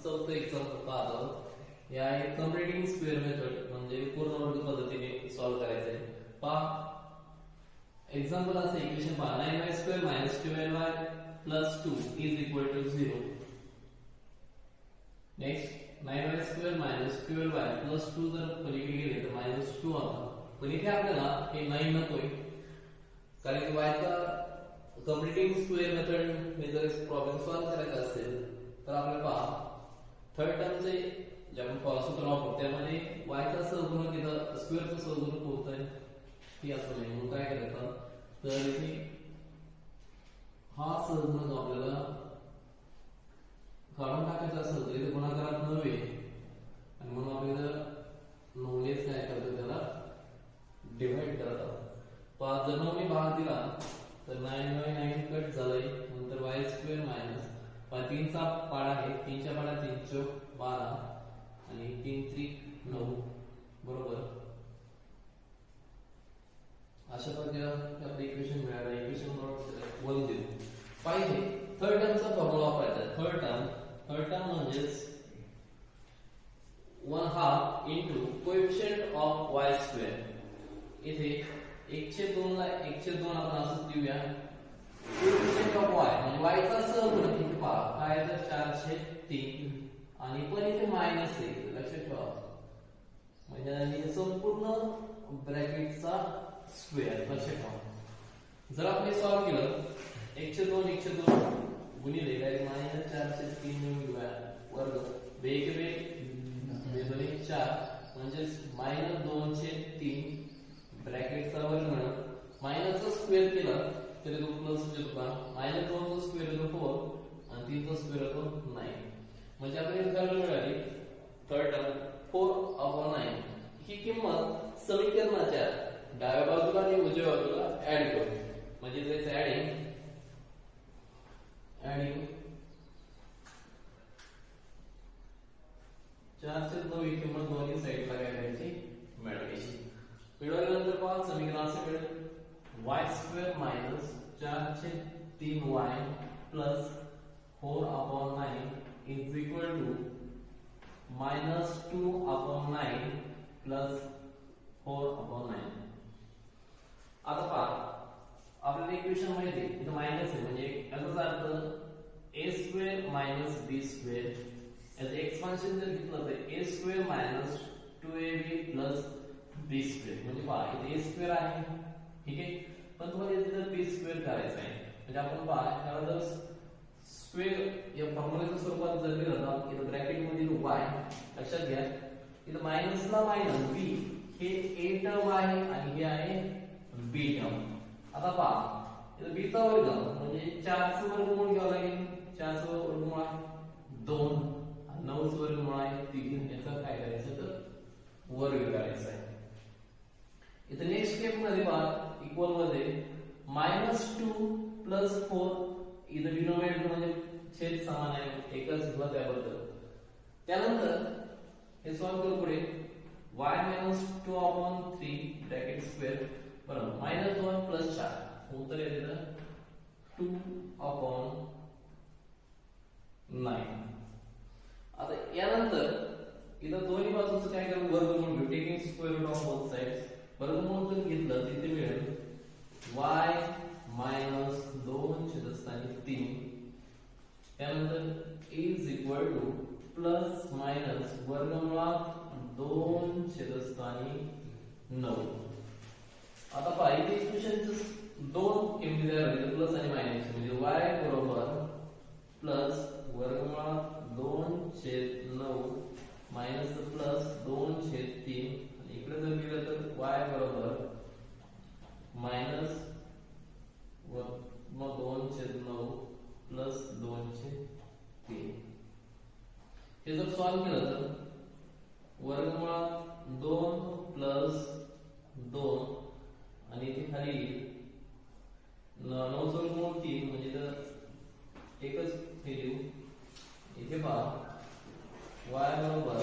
चौथं एक्झाम्पल पाहतो. या आहे कम्प्युटिंग स्क्वेअर मेथड म्हणजे पूर्ण वर्ग पद्धतीने सॉल्व्ह करायचं आहे. पहा एक्झाम्पल असं इक्वेशन पहा 9y² - 12y + 2 = 0. Next 9y² - 12y + 2 जर पलीकडे गेले तर -2 होता. पण इथे आपल्याला हे 9 नकोय कारण की y चा कम्प्युटिंग स्क्वेअर मेथड ने जर प्रॉब्लेम सॉल्व्ह करायचा असेल तर आपल्याला पहा थर्ड टर्मचे जे आपण सूत्र वापरतो त्यामध्ये y चा सहगुणक इथं स्क्वेअरचा सहगुणक होतोय की असं नाही. मग काय करायचं तर इथे हा सहगुणक आपल्याला काढून टाकायचा असेल तर इथे गुणाकारात 9 आहे आणि म्हणून आपण इथं 9 ने काय करतो त्याला डिवाइड करतो. पहा जर 9 ने भाग दिला तर 9/9 कट झालंय. नंतर y² मायनस 3 चा पाडा आहे 3 च्या पाडा 3 चौक 12 आणि 3 त्रिक 9 बरोबर. अशा प्रकारे आपले इक्वेशन मिळालं. इक्वेशन नंबर 1 देऊ. पाहिजे थर्ड टर्मचा फॉर्म्युला वापरायचा. थर्ड टर्म म्हणजे 1/2 into कोएफिशिएंट ऑफ y². इथे 1/2 ला 1/2 आपण असं लिहूया. कोएफिशिएंट ऑफ y म्हणजे y चा सहगुणक इथे पहा काय तर 4/3 आणि पण इथे मायनस आहे लक्षात ठेवा. म्हणजे संपूर्ण ब्रॅकेटचा स्क्वेअर लक्षात ठेवा. जर आपण सॉल्व्ह केलं 1/2 गुणिले डायरेक्ट -4/3 लिहूया वर्ग वेग 4 म्हणजे -2/3 ब्रॅकेटचा वर्ग म्हणून मायनसचा स्क्वेअर केला तरी तो प्लस होतो का -2 चा स्क्वेअर होतो 4 आणि 3 चा स्क्वेअर होतो 9. म्हणजे आपल्याला व्हॅल्यू मिळाली थर्ड टर्म 4/9. ही किंमत समीकरणाच्या डाव्या बाजूला आणि उजव्या बाजूला ऍड करू. म्हणजे त्याचे ऍडिंग 4/9 ही किंमत दोन्ही साइडला काय करायची मिळवायची. मिळवल्यानंतर पहा समीकरण असे मिळेल y² - 4/3y + 4/9 is equal to -2/9 + 4/9. आता पहा आपल्याला इक्वेशन माहिती आहे इथं मायनस आहे म्हणजे याचा अर्थ a² - b². याचं एक्सपान्शन जर घेतलं तर a² - 2ab + b² म्हणजे पहा इथे a² आहे ठीक आहे पण तुम्हाला इथे b² करायचं आहे. म्हणजे आपण पहा याला जर स्क्वेअर या फॉर्म्युलेच्या स्वरूपात जर दिलं तर इथे ब्रॅकेट मध्ये y लक्षात घ्या इथे मायनस ला मायनस b हे a टर्म आहे आणि हे आहे b टर्म. आता पहा इथे b चा वर्ग म्हणजे 4 चा वर्गमूळ घ्यावा लागेल. 4 चा वर्गमूळ 2 आणि 9 चा वर्गमूळ आहे 3. याचा काय करायचं तर वर्ग करायचा आहे. इथे नेक्स्ट स्टेप मध्ये पहा इक्वल मध्ये -2 + 4 इथे डिनोमिनेटर म्हणजे छेद समान आहे एकच घेतला त्याबद्दल. त्यानंतर हे सॉल्व्ह करू पुढे y - 2/3 ब्रॅकेट स्क्वेअर बरोबर -2 + 4 उत्तर येते 2/9. आता यानंतर इथं दोन्ही बाजूचं काय करू वर्गमूळ घेऊ taking square root of both sides. वर्गमूळ जर घेतलं तिथे मिळेल y - 2/3 त्यानंतर is equal to plus minus वर्गमुळात 2/9. आता पहा इथे इक्वेशनचे दोन किमती तयार झाले प्लस आणि मायनस म्हणजे y बरोबर प्लस वर्गमुळात 2/9 मायनस प्लस 2/3 आणि इकडे जर लिहिलं तर y बरोबर मायनस 2/9 प्लस 2/3. हे जर सॉल्व्ह केलं तर वर्गमुळात 2 प्लस 2 आणि इथे खाली 9 चा वर्गमूळ 3 म्हणजे तर एकच हे लिहू. इथे पहा y बरोबर